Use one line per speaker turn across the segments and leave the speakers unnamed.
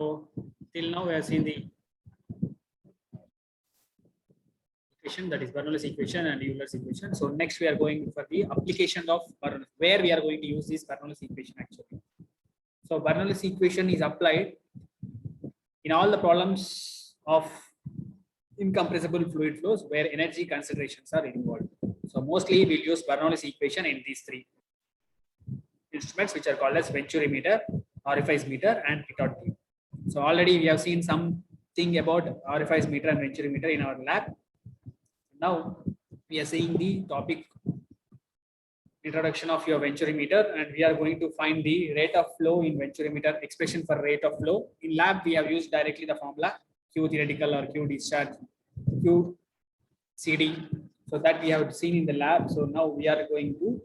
So till now we have seen the equation, that is Bernoulli's equation and Euler's equation. So next we are going for the application of Bernoulli, where we are going to use this Bernoulli's equation actually. So Bernoulli's equation is applied in all the problems of incompressible fluid flows where energy considerations are involved. So mostly we'll use Bernoulli's equation in these three instruments, which are called as Venturi orifice meter, and pitot tube. So already we have seen something about orifice meter and Venturi meter in our lab. Now we are seeing the topic introduction of your Venturi meter, and we are going to find the rate of flow in Venturi meter, expression for rate of flow. In lab we have used directly the formula Q theoretical or Q discharge, Q CD. So that we have seen in the lab. So now we are going to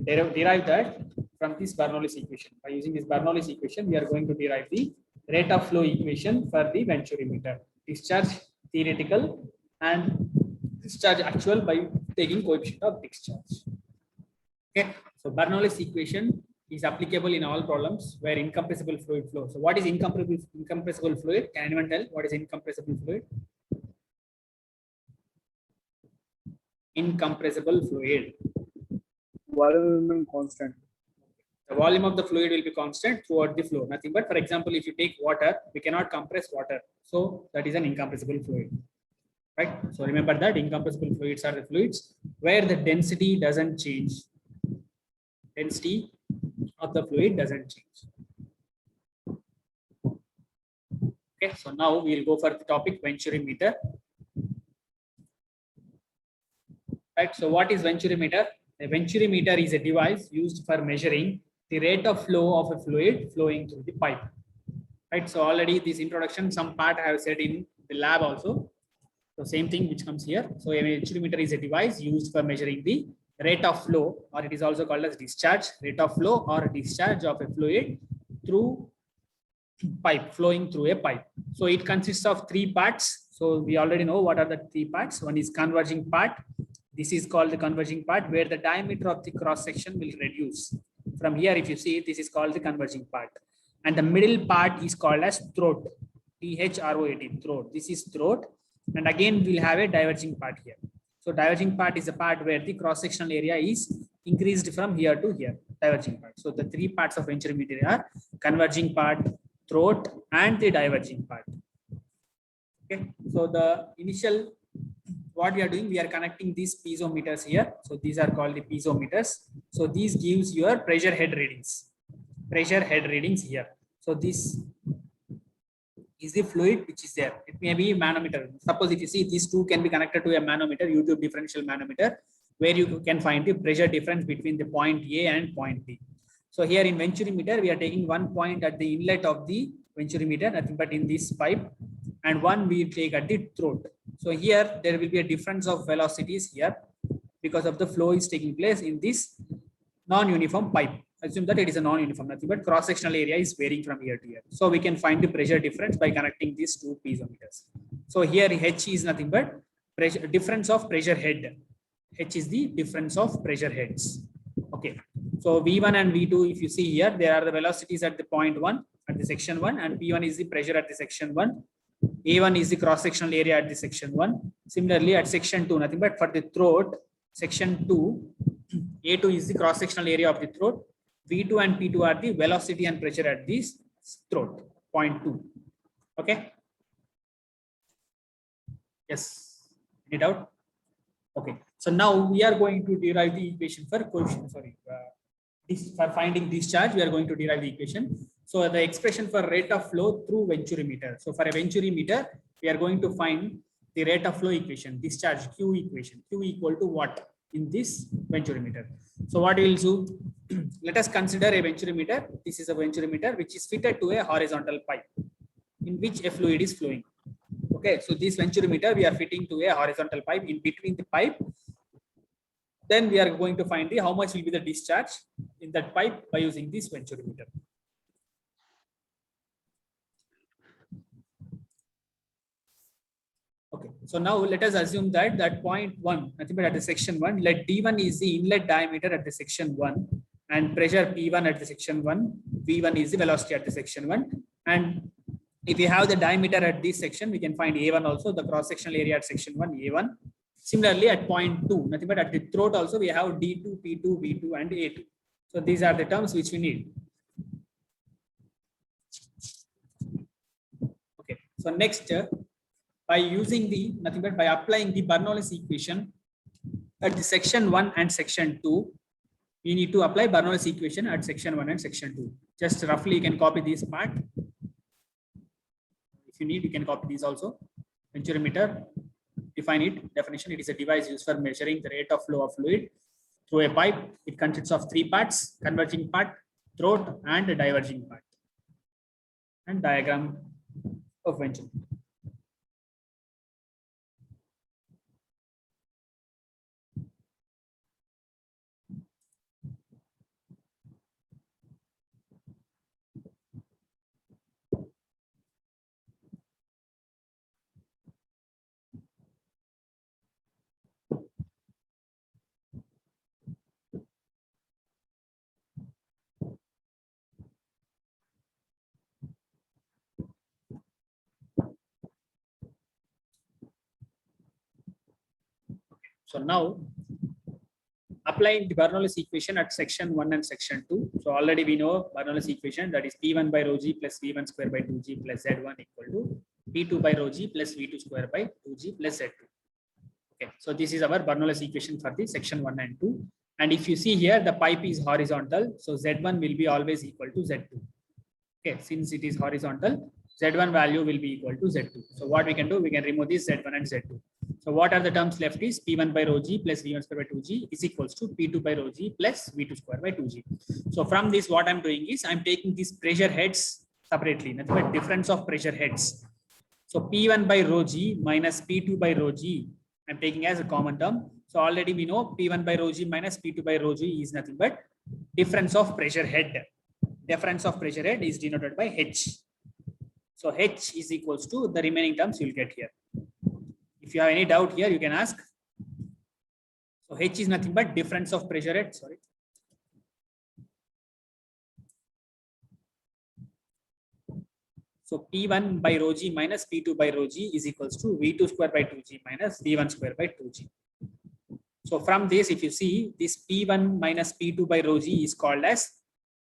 derive that from this Bernoulli's equation. By using this Bernoulli's equation, we are going to derive the rate of flow equation for the Venturi meter. Discharge theoretical and discharge actual by taking coefficient of discharge. Okay, so Bernoulli's equation is applicable in all problems where incompressible fluid flow. So what is incompressible fluid? Can anyone tell what is incompressible fluid? Incompressible fluid.
Volume constant.
The volume of the fluid will be constant throughout the flow. Nothing but, for example, if you take water, we cannot compress water. So that is an incompressible fluid. Right? So remember that incompressible fluids are the fluids where the density doesn't change. Density of the fluid doesn't change. Okay, so now we'll go for the topic Venturi meter. Right, so what is Venturi meter? A Venturi meter is a device used for measuring the rate of flow of a fluid flowing through the pipe. Right, so already this introduction, some part I have said in the lab also. So same thing which comes here. So a Venturi meter is a device used for measuring the rate of flow, or it is also called as discharge, rate of flow or discharge of a fluid through pipe, flowing through a pipe. So it consists of three parts. So we already know what are the three parts. One is converging part. This is called the converging part, where the diameter of the cross section will reduce. From here, if you see, this is called the converging part. And the middle part is called as throat. THROAT, throat. This is throat. And again, we'll have a diverging part here. So diverging part is a part where the cross-sectional area is increased from here to here, diverging part. So the three parts of Venturi meter are converging part, throat, and the diverging part. Okay, so the initial, what we are doing, we are connecting these piezometers here. So these are called the piezometers. So these gives your pressure head readings. Pressure head readings here. So this is the fluid which is there. It may be manometer. Suppose if you see, these two can be connected to a manometer, U-tube differential manometer, where you can find the pressure difference between the point A and point B. So here in Venturi meter, we are taking one point at the inlet of the Venturi meter, nothing but in this pipe, and one we take at the throat. So here there will be a difference of velocities here because of the flow is taking place in this non-uniform pipe. Assume that it is a non-uniform, nothing but cross-sectional area is varying from here to here. So we can find the pressure difference by connecting these two piezometers. So here H is nothing but pressure difference of pressure head. H is the difference of pressure heads. Okay. So V1 and V2, if you see here, there are the velocities at the point 1 at the section 1, and P1 is the pressure at the section 1. A1 is the cross-sectional area at the section 1. Similarly, at section 2, nothing but for the throat, section 2, A2 is the cross-sectional area of the throat. V2 and P2 are the velocity and pressure at this throat, point 2. Okay. Yes. Any doubt? Okay. So now we are going to derive the equation for coefficient. For finding discharge, we are going to derive the equation. So the expression for rate of flow through Venturi meter. So for a Venturi meter, we are going to find the rate of flow equation, discharge Q equation. Q equal to what in this Venturi meter? So what we will do? Let us consider a Venturi meter. This is a Venturi meter which is fitted to a horizontal pipe in which a fluid is flowing. Okay, so this Venturi meter we are fitting to a horizontal pipe. In between the pipe, then we are going to find the how much will be the discharge in that pipe by using this Venturi meter. Okay, so now let us assume that point 1, nothing but at the section 1, let D1 is the inlet diameter at the section 1, and pressure P1 at the section 1, V1 is the velocity at the section 1, and If you have the diameter at this section, we can find A1 also, the cross-sectional area at section 1, A1. Similarly, at point 2, nothing but at the throat also, we have D2, P2, V2, and A2. So these are the terms which we need. Okay. So next, by using the, nothing but by applying the Bernoulli's equation at the section 1 and section 2, you need to apply Bernoulli's equation at section 1 and section 2. Just roughly, you can copy this part. If you need, you can copy these also. Venturimeter, define it. Definition: it is a device used for measuring the rate of flow of fluid through a pipe. It consists of 3 parts: converging part, throat, and a diverging part. And diagram of venturimeter. So now, applying the Bernoulli's equation at section 1 and section 2. So already we know Bernoulli's equation, that is P1 by rho g plus V1 square by 2g plus Z1 equal to P2 by rho g plus V2 square by 2g plus Z2. Okay, so this is our Bernoulli's equation for the section 1 and 2. And if you see here, the pipe is horizontal, so Z1 will be always equal to Z2. Okay, since it is horizontal, Z1 value will be equal to Z2. So what we can do, we can remove this Z1 and Z2. So what are the terms left is P1 by rho g plus V1 square by 2g is equals to P2 by rho g plus V2 square by 2g. So from this, what I'm doing is I'm taking these pressure heads separately, nothing but difference of pressure heads. So P1 by rho g minus P2 by rho g, I'm taking as a common term. So already we know P1 by rho g minus P2 by rho g is nothing but difference of pressure head. Difference of pressure head is denoted by H. So H is equals to the remaining terms you'll get here. If you have any doubt here, you can ask. So H is nothing but difference of pressure head. Sorry. So P1 by rho g minus P2 by rho g is equals to V2 square by 2g minus V1 square by 2g. So from this, if you see, this P1 minus P2 by rho g is called as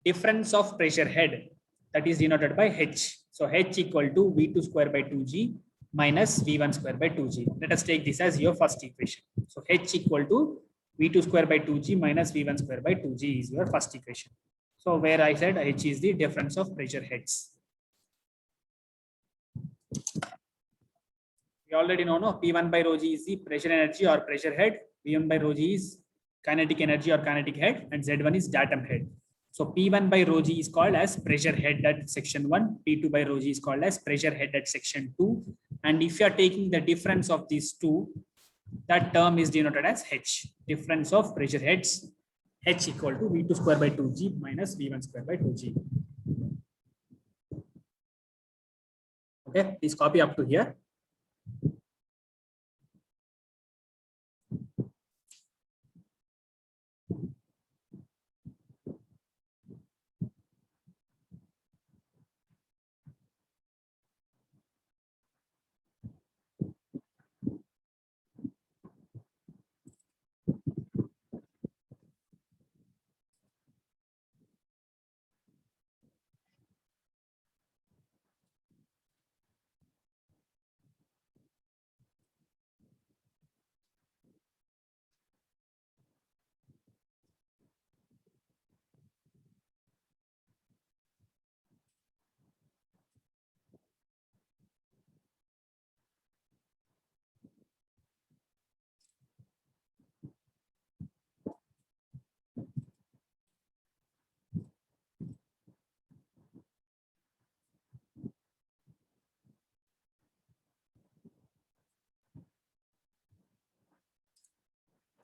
difference of pressure head, that is denoted by H. So H equal to V2 square by 2g minus V1 square by 2g. Let us take this as your first equation. So H equal to V2 square by 2g minus V1 square by 2g is your first equation. So where I said H is the difference of pressure heads. We already know, no, P1 by rho g is the pressure energy or pressure head. V1 by rho g is kinetic energy or kinetic head, and Z1 is datum head. So P1 by rho g is called as pressure head at section 1. P2 by rho g is called as pressure head at section 2. And if you are taking the difference of these two, that term is denoted as H. Difference of pressure heads, H equal to V2 square by 2g minus V1 square by 2g. Okay, please copy up to here.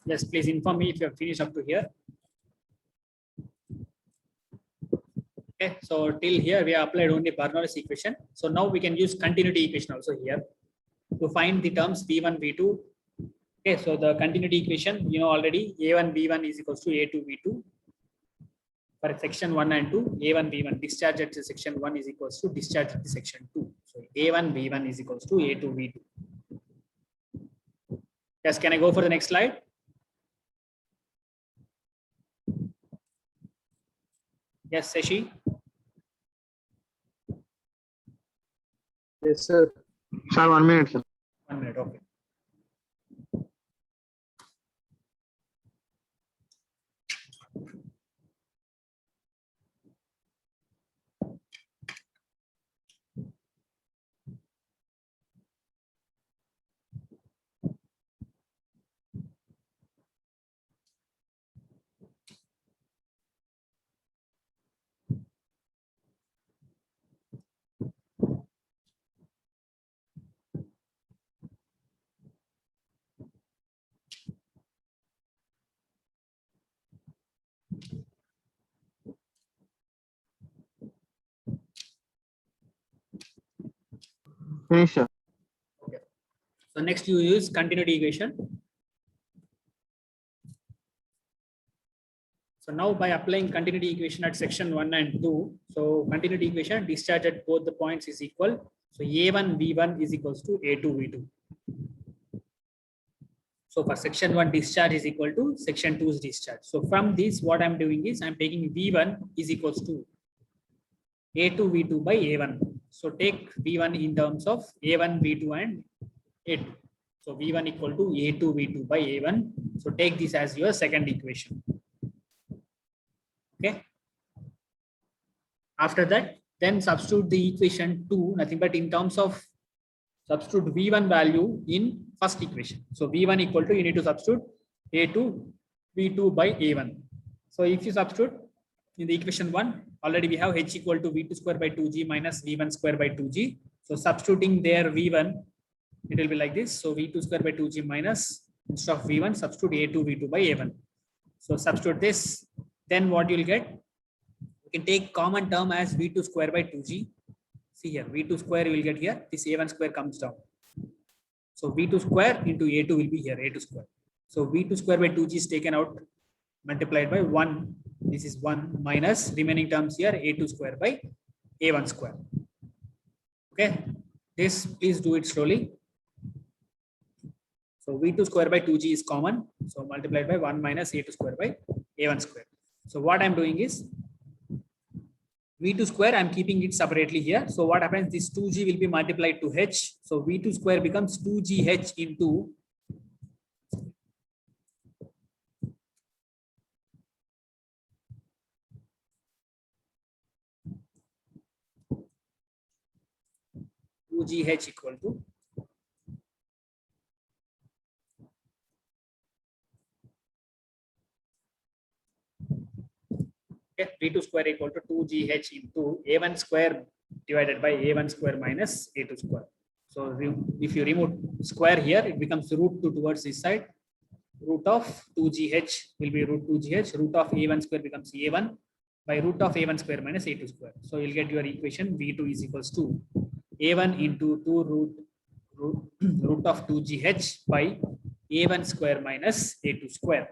Yes, please inform me if you have finished up to here. Okay, so till here we have applied only Bernoulli's equation. So now we can use continuity equation also here to find the terms V1, V2. Okay, so the continuity equation, you know already, A1, V1 is equals to A2, V2. For section 1 and 2, A1, V1, discharge at section 1 is equals to discharge at section 2. So A1 V1 is equals to A2 V2. Yes, can I go for the next slide? Yes, Sashi.
Yes, sir.
Sir, 1 minute, sir.
1 minute, okay.
Finish, sir.
Okay. So next you use continuity equation. So now by applying continuity equation at section 1 and 2, so continuity equation discharge at both the points is equal. So A1 V1 is equals to A2 V2. So for section 1 discharge is equal to section 2's discharge. So from this what I'm doing is I'm taking V1 is equals to A2 V2 by A1. So take V1 in terms of A1 V2 and A2. So V1 equal to A2 V2 by A1. So take this as your second equation. Okay. After that, then substitute the equation 2, nothing but in terms of substitute V1 value in first equation. So V1 equal to, you need to substitute A2 V2 by A1. So if you substitute in the equation 1, already we have H equal to V2 square by 2G minus V1 square by 2G. So substituting there V1, it will be like this. So V2 square by 2G minus, instead of V1, substitute A2 V2 by A1. So substitute this, then what you'll get? You can take common term as V2 square by 2G. See here, V2 square you will get here. This A1 square comes down. So V2 square into A2 will be here, A2 square. So V2 square by 2G is taken out, multiplied by 1. This is 1 minus remaining terms here, A2 square by A1 square. Okay. This, please do it slowly. So V2 square by 2G is common. So multiplied by 1 minus A2 square by A1 square. So what I'm doing is V2 square, I'm keeping it separately here. So what happens, this 2G will be multiplied to H. So V2 square becomes 2GH into GH equal to okay, V2 square equal to 2GH into A1 square divided by A1 square minus A2 square. So if you remove square here, it becomes root 2 towards this side. Root of 2GH will be root 2GH. Root of A1 square becomes A1 by root of A1 square minus A2 square. So you'll get your equation V2 is equals to A1 into 2 root of 2GH by A1 square minus A2 square.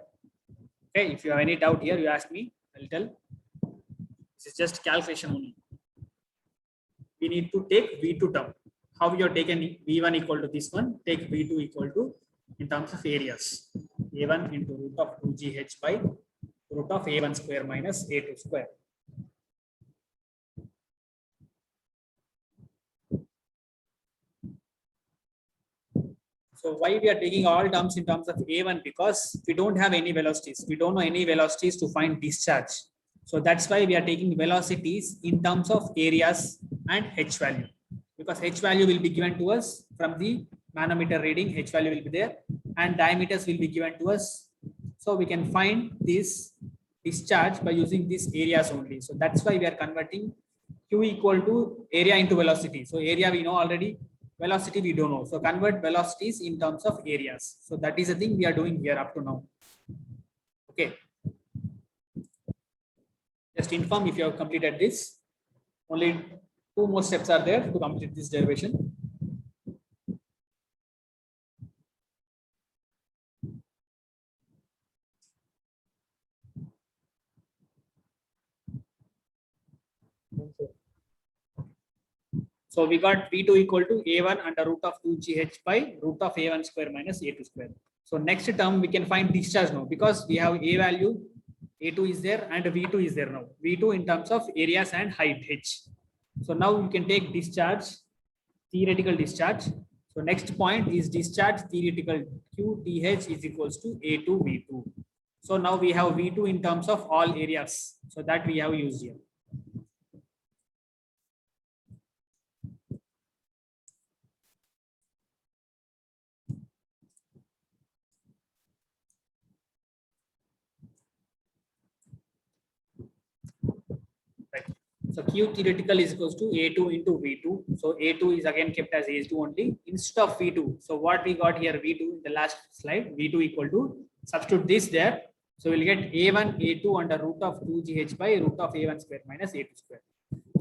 Okay, if you have any doubt here, you ask me, I'll tell. This is just calculation only. We need to take V2 term. How you are taken V1 equal to this one, take V2 equal to in terms of areas. A1 into root of 2GH by root of A1 square minus A2 square. So why we are taking all terms in terms of A1? Because we don't have any velocities. We don't know any velocities to find discharge. So that's why we are taking velocities in terms of areas and H value. Because H value will be given to us from the manometer reading, H value will be there, and diameters will be given to us. So we can find this discharge by using these areas only. So that's why we are converting Q equal to area into velocity. So area we know already, velocity we don't know. So convert velocities in terms of areas. So that is the thing we are doing here up to now. Okay. Just inform if you have completed this. Only 2 more steps are there to complete this derivation. So we got V2 equal to A1 under root of 2GH by root of A1 square minus A2 square. So next term we can find discharge now because we have A value, A2 is there and V2 is there now. V2 in terms of areas and height H. So now you can take discharge, theoretical discharge. So next point is discharge theoretical QTH is equals to A2 V2. So now we have V2 in terms of all areas. So that we have used here. So Q theoretical is equals to A2 into V2. So A2 is again kept as A2 only instead of V2. So what we got here V2 in the last slide, V2 equal to, substitute this there. So we'll get A1, A2 under root of 2GH by root of A1 square minus A2 square.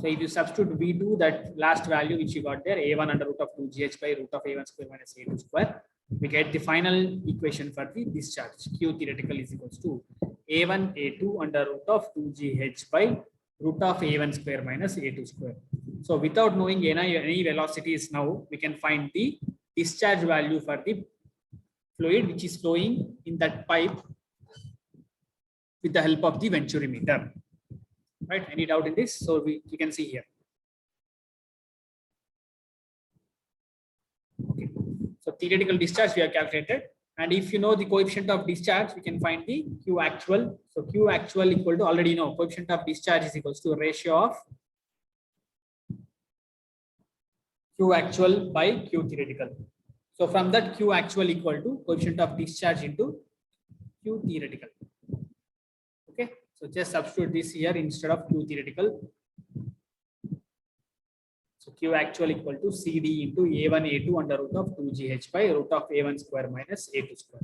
So if you substitute V2, that last value which you got there, A1 under root of 2GH by root of A1 square minus A2 square, we get the final equation for the discharge. Q theoretical is equals to A1, A2 under root of 2GH by root of A1 square minus A2 square. So without knowing any velocities now, we can find the discharge value for the fluid which is flowing in that pipe with the help of the venturimeter. Right? Any doubt in this? So you can see here. Okay. So theoretical discharge we have calculated. And if you know the coefficient of discharge, we can find the Q actual. So Q actual equal to, already know, coefficient of discharge is equals to ratio of Q actual by Q theoretical. So from that Q actual equal to coefficient of discharge into Q theoretical. Okay. So just substitute this here instead of Q theoretical. So Q actual equal to CD into A1, A2 under root of 2GH by root of A1 square minus A2 square.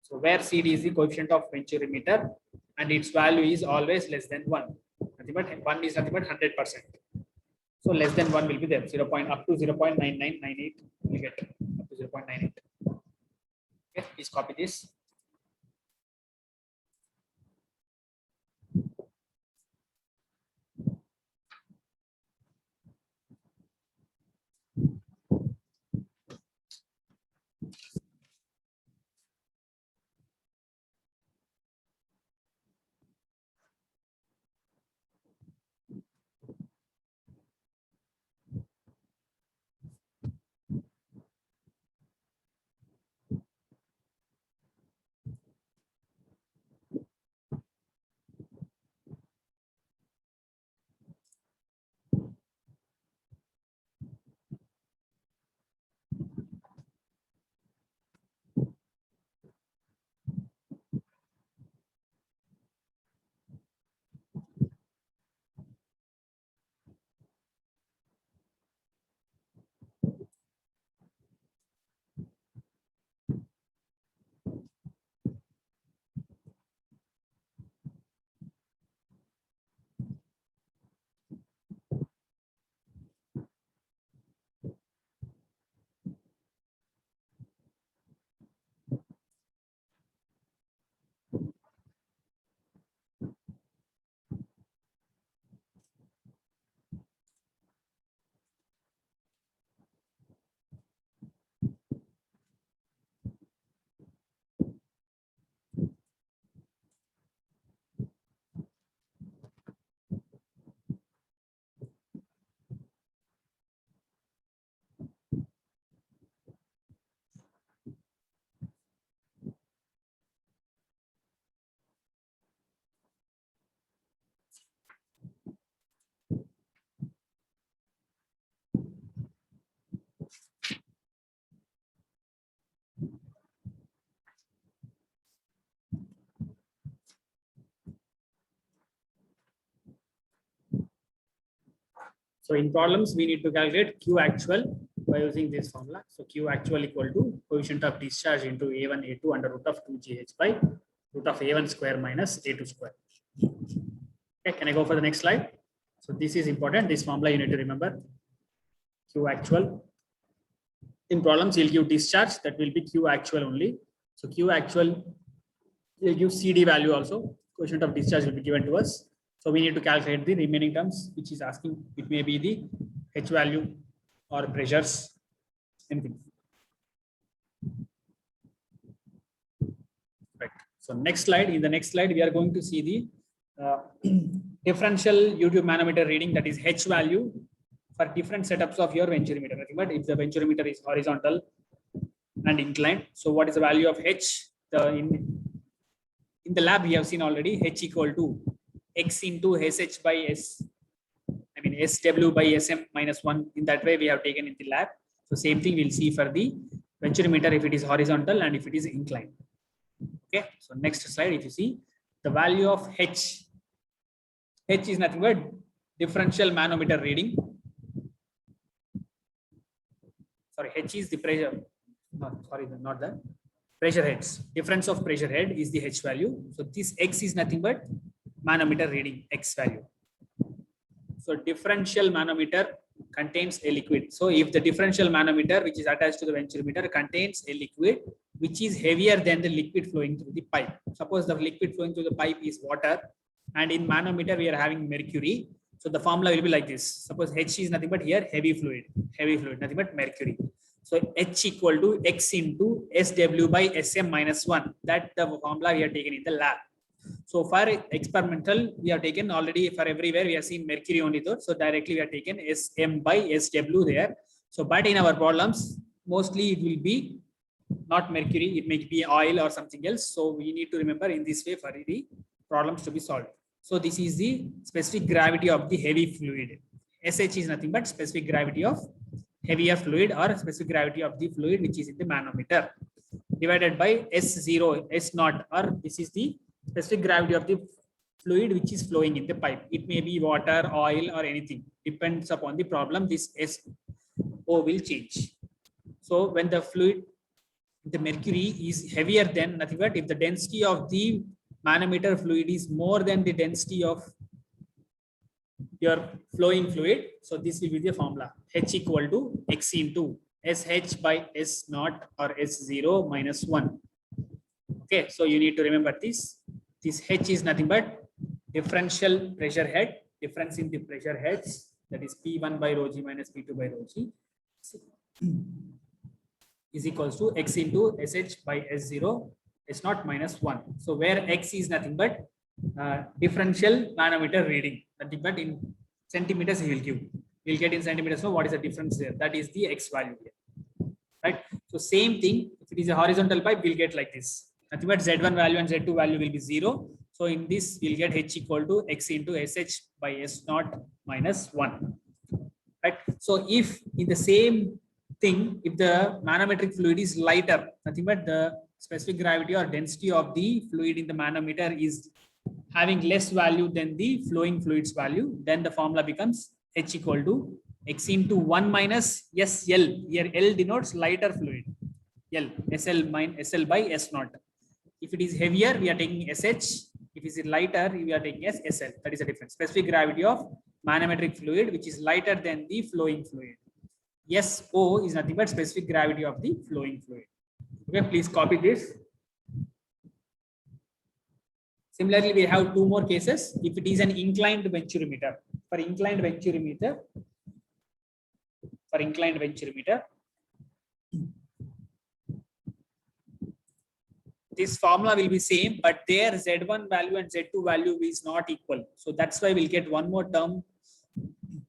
So where CD is the coefficient of venturimeter and its value is always less than 1. Nothing but 1 is nothing but 100%. So less than 1 will be there. 0. Up to 0.9998 we get up to 0.98. Okay, please copy this. So in problems, we need to calculate Q actual by using this formula. So Q actual equal to coefficient of discharge into A1, A2 under root of 2GH by root of A1 square minus A2 square. Okay, can I go for the next slide? So this is important. This formula you need to remember. Q actual. In problems, you'll give discharge. That will be Q actual only. So Q actual will give CD value also. Coefficient of discharge will be given to us. So we need to calculate the remaining terms, which is asking, it may be the H value or pressures, anything. Right. So next slide, in the next slide, we are going to see the differential YouTube manometer reading, that is H value for different setups of your venturimeter. But if the venturimeter is horizontal and inclined, so what is the value of H? In the lab, we have seen already H equal to X into SH by S. I mean SW by SM minus 1. In that way, we have taken in the lab. So same thing we'll see for the venturimeter if it is horizontal and if it is inclined. Okay. So next slide, if you see the value of H. H is nothing but differential manometer reading. Sorry, H is the pressure. No, sorry, not the pressure heads. Difference of pressure head is the H value. So this X is nothing but manometer reading, X value. So differential manometer contains a liquid. So if the differential manometer which is attached to the venturimeter contains a liquid which is heavier than the liquid flowing through the pipe. Suppose the liquid flowing through the pipe is water, and in manometer we are having mercury. So the formula will be like this. Suppose H is nothing but here heavy fluid, nothing but mercury. So H equal to X into SW by SM minus 1. That the formula we have taken in the lab. So for experimental, we have taken already for everywhere, we have seen mercury only though. So directly we have taken SM by SW there. So but in our problems, mostly it will be not mercury, it may be oil or something else. So we need to remember in this way for the problems to be solved. So this is the specific gravity of the heavy fluid. SH is nothing but specific gravity of heavier fluid or specific gravity of the fluid which is in the manometer divided by S0, S0, or this is the specific gravity of the fluid which is flowing in the pipe. It may be water, oil, or anything. Depends upon the problem. This SO will change. So when the fluid, the mercury is heavier than nothing but if the density of the manometer fluid is more than the density of your flowing fluid. So this will be the formula. H equal to X into SH by S0 or S0 minus 1. Okay, so you need to remember this. This H is nothing but differential pressure head, difference in the pressure heads, that is P1 by rho g minus P2 by rho g is equals to X into SH by S0 S0 minus 1. So where X is nothing but differential manometer reading, nothing but in centimeters he will give. We'll get in centimeters. So what is the difference there? That is the X value here, right? So same thing. If it is a horizontal pipe, we'll get like this. Nothing but Z1 value and Z2 value will be 0. So in this, we'll get H equal to X into SH by S0 minus 1. Right. So if in the same thing, if the manometric fluid is lighter, nothing but the specific gravity or density of the fluid in the manometer is having less value than the flowing fluid's value, then the formula becomes H equal to X into 1 minus SL. Here L denotes lighter fluid. L, SL minus SL by S0. If it is heavier, we are taking SH. If it is lighter, we are taking as SL. That is the difference. Specific gravity of manometric fluid, which is lighter than the flowing fluid. SO is nothing but specific gravity of the flowing fluid. Okay, please copy this. Similarly, we have two more cases. If it is an inclined venturimeter, for inclined venturimeter, this formula will be same, but their Z1 value and Z2 value is not equal. So that's why we'll get one more term,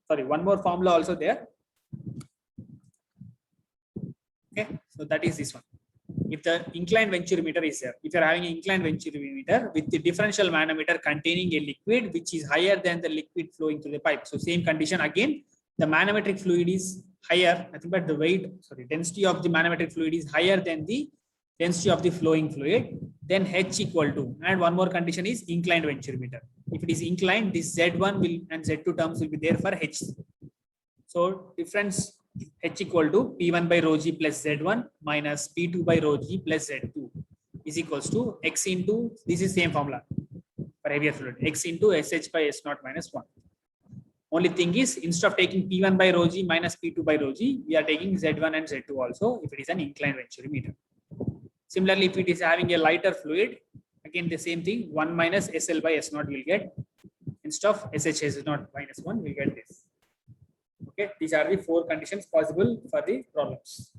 one more formula also there. Okay, so that is this one. If the inclined venturimeter is there, if you're having an inclined venturimeter with the differential manometer containing a liquid which is higher than the liquid flowing through the pipe. So same condition again, the manometric fluid is higher, nothing but the density of the manometric fluid is higher than the density of the flowing fluid, then H equal to, and one more condition is inclined venturimeter. If it is inclined, this Z1 will and Z2 terms will be there for H. So difference H equal to P1 by rho g plus Z1 minus P2 by rho g plus Z2 is equals to X into, this is same formula for heavier fluid, X into SH by S0 minus 1. Only thing is, instead of taking P1 by rho g minus P2 by rho g, we are taking Z1 and Z2 also if it is an inclined venturimeter. Similarly, if it is having a lighter fluid, again the same thing, 1 minus SL by S0 will get, instead of SH S0 minus 1, we get this. Okay, these are the 4 conditions possible for the problems.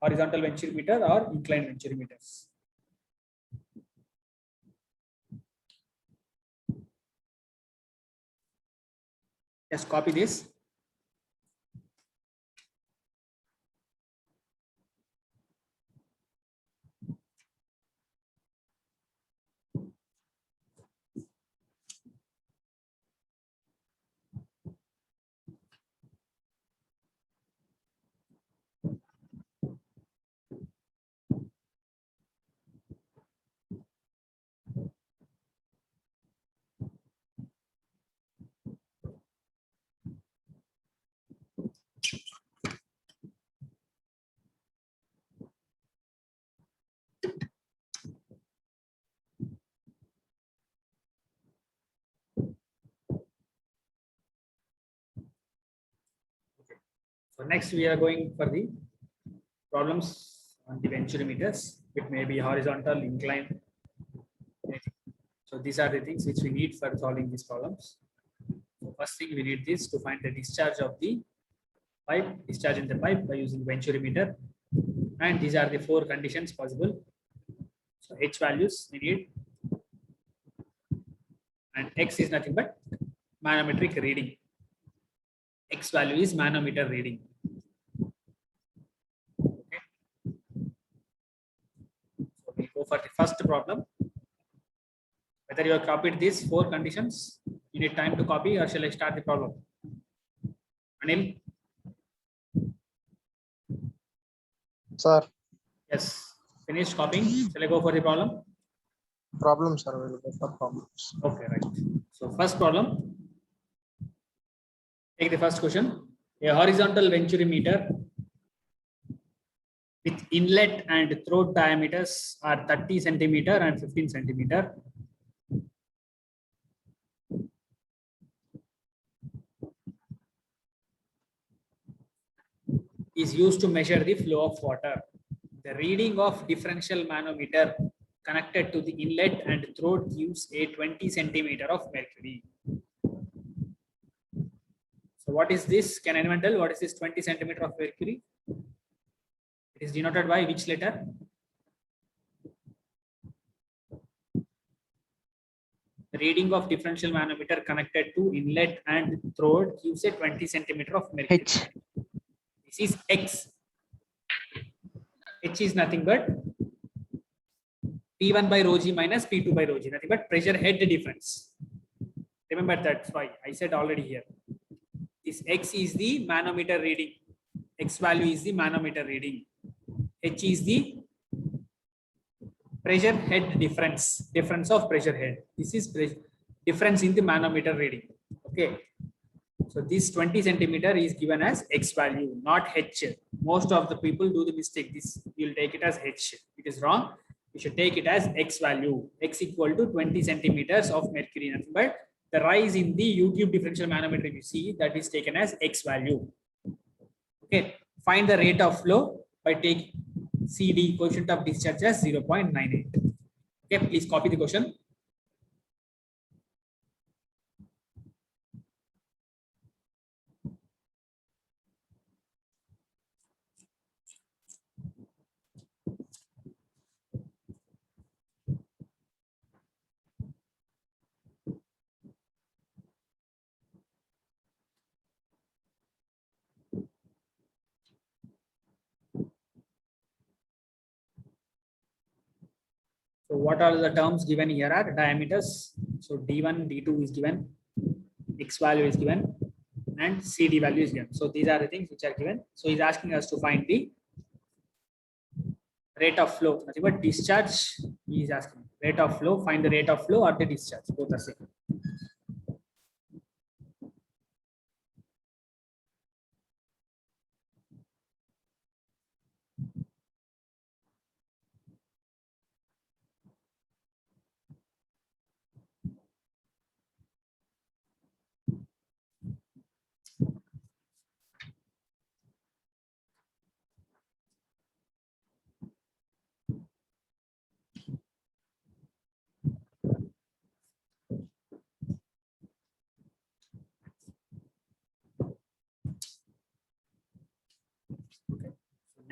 Horizontal venturimeter or inclined venturimeters. Just copy this. So next we are going for the problems on the venturimeters. It may be horizontal, inclined. So these are the things which we need for solving these problems. So first thing we need this to find the discharge of the pipe, discharge in the pipe by using venturimeter. And these are the 4 conditions possible. So H values we need. And X is nothing but manometric reading. X value is manometer reading. Okay. So we go for the first problem. Whether you have copied these 4 conditions, you need time to copy, or shall I start the problem? Anil?
Sir,
Yes. Finished copying. Shall I go for the problem?
problem, sir. We'll go for problems.
Okay, right. So first problem. Take the first question. A horizontal venturimeter with inlet and throat diameters are 30 centimeter and 15 centimeter. Is used to measure the flow of water. The reading of differential manometer connected to the inlet and throat gives a 20 centimeter of mercury. So what is this? Can anyone tell what is this 20 centimeter of mercury? It is denoted by which letter? The reading of differential manometer connected to inlet and throat gives a 20 centimeter of mercury.
H.
This is X. H is nothing but P1 by rho g minus P2 by rho g, nothing but pressure head difference. Remember, that's why I said already here. This X is the manometer reading. X value is the manometer reading. H is the pressure head difference, difference of pressure head. This is difference in the manometer reading. Okay. So this 20 centimeter is given as X value, not H. Most of the people do the mistake. This you'll take it as H. It is wrong. You should take it as X value. X equal to 20 centimeters of mercury. But the rise in the YouTube differential manometer you see, that is taken as X value. Okay. Find the rate of flow by taking CD, coefficient of discharge, as 0.98. Okay. Please copy the question. So what are the terms given here are diameters. So D1, D2 is given, X value is given, and CD value is given. So these are the things which are given. So he's asking us to find the rate of flow. Nothing but discharge. He is asking rate of flow. Find the rate of flow or the discharge. Both are same.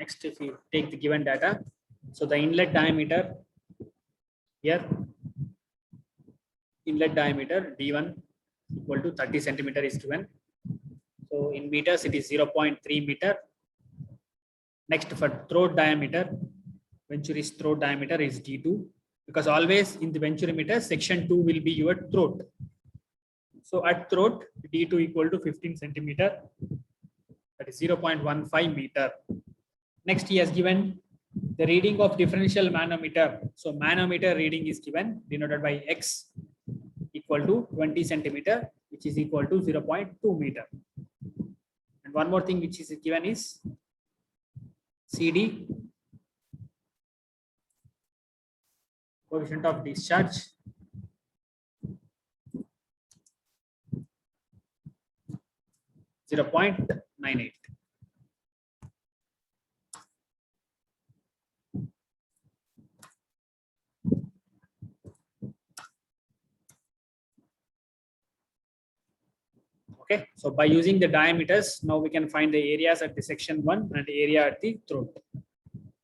Next, if you take the given data, so the inlet diameter here, inlet diameter D1 equal to 30 centimeter is given. So in meters, it is 0.3 meter. Next, for throat diameter, Venturi's throat diameter is D2, because always in the Venturimeter, section 2 will be your throat. So at throat, D2 equal to 15 centimeter, that is 0.15 meter. Next, he has given the reading of differential manometer. So manometer reading is given, denoted by X equal to 20 centimeter, which is equal to 0.2 meter. And one more thing which is given is CD, coefficient of discharge, .98. Okay, so by using the diameters, now we can find the areas at the section 1 and area at the throat.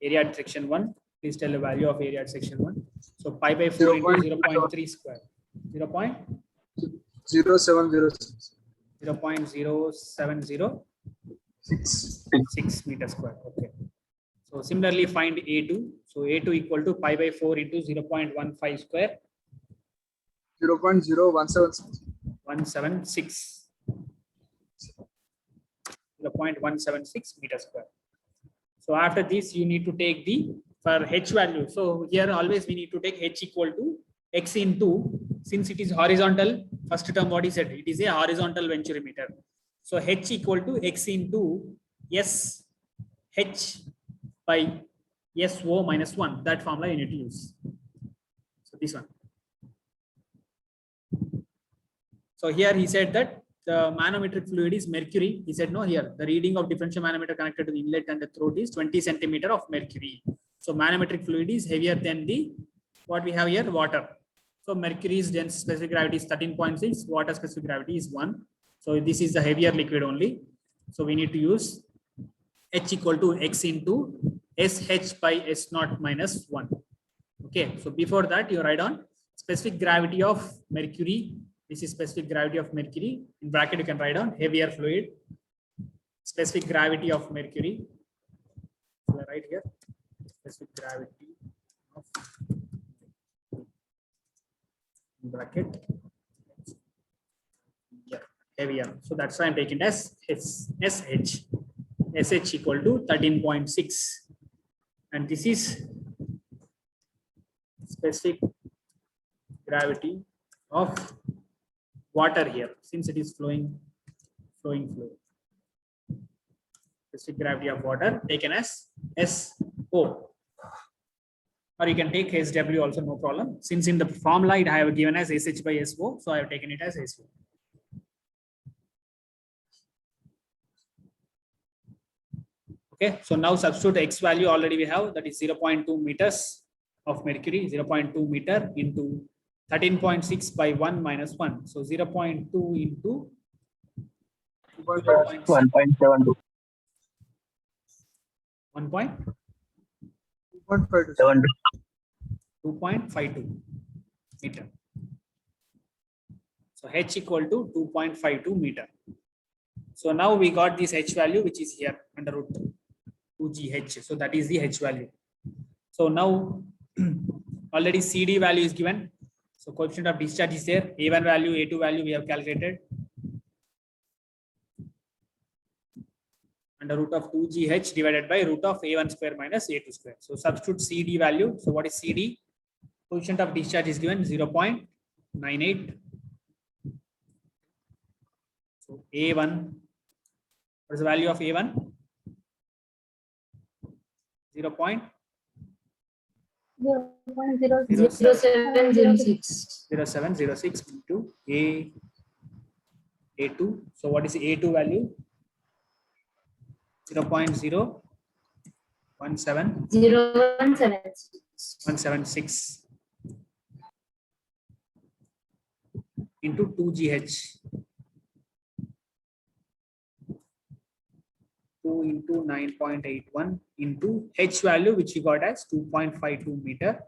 Area at section 1, please tell the value of area at section 1. So pi by 4 into 0.3 square.
0706.
0.0706 meter square. Okay. So similarly, find A2. So A2 equal to pi by 4 into 0.15 square.
0.0176.
176. 0.176 meter square. So after this, you need to take the for H value. So here always we need to take H equal to X into, since it is horizontal, first term what he said, it is a horizontal Venturimeter. So H equal to X into S H by SO minus 1. That formula you need to use. So this one. So here he said that the manometric fluid is mercury. He said no, here the reading of differential manometer connected to the inlet and the throat is 20 centimeter of mercury. So manometric fluid is heavier than the what we have here, water. So mercury's dense specific gravity is 13.6, water specific gravity is 1. So this is the heavier liquid only. So we need to use H equal to X into SH by S0 minus 1. Okay, so before that you write on specific gravity of mercury. This is specific gravity of mercury. In bracket you can write on heavier fluid. Specific gravity of mercury. So right here, specific gravity of bracket. Yeah, heavier. So that's why I'm taking it as SH. SH equal to 13.6. And this is specific gravity of water here, since it is flowing fluid. Specific gravity of water taken as SO. Or you can take SW also, no problem. Since in the formula I have given as SH by SO, so I have taken it as SO. Okay, so now substitute X value already we have, that is 0.2 meters of mercury, 0.2 meter into 13.6 by 1 minus 1. So 0.2 into
1.72.
2.52 meter. So H equal to 2.52 meter. So now we got this H value, which is here under root 2GH. So that is the H value. So now already CD value is given. So coefficient of discharge is there. A1 value, A2 value we have calculated. Under root of 2GH divided by root of A1 square minus A2 square. So substitute CD value. So what is CD? Coefficient of discharge is given 0.98. So A1, what is the value of A1?
0.0706.
0706 into A2. So what is the A2 value? 0.017 176 into 2GH. 2 into 9.81 into H value, which you got as 2.52 meter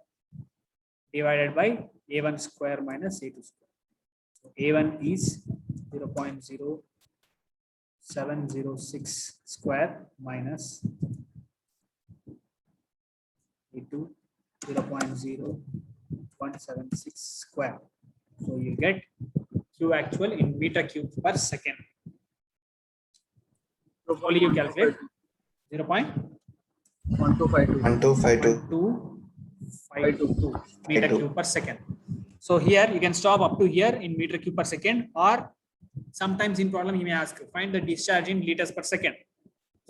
divided by A1 square minus A2 square. So A1 is 0.0706 square minus A2 0.0176 square. So you get Q actual in meter cube per second. So only you calculate
1252.
0.1252 meter cube per second. So here you can stop up to here in meter cube per second, or sometimes in problem he may ask find the discharge in liters per second.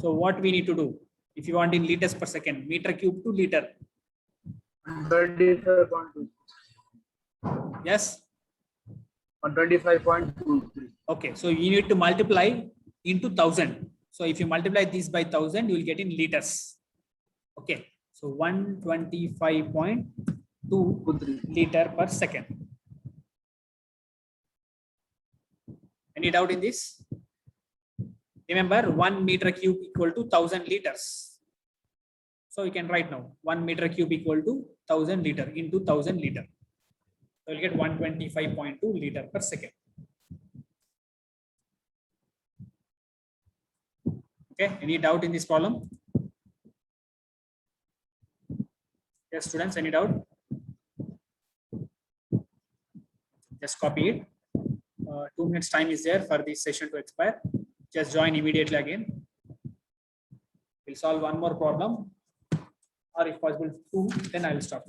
So what we need to do if you want in liters per second, meter cube to liter.
125.2.
Yes.
125.23.
Okay. So you need to multiply into 1000. So if you multiply this by 1000, you will get in liters. Okay. So 125.2 liter per second. Any doubt in this? Remember, 1 meter cube equal to 1000 liters. So you can write now 1 meter cube equal to 1000 liter into 1000 liter. So you'll get 125.2 liter per second. Okay. Any doubt in this problem? Yes, students, any doubt? Just copy it. 2 minutes time is there for this session to expire. Just join immediately again. We'll solve one more problem, or if possible 2, then I will stop.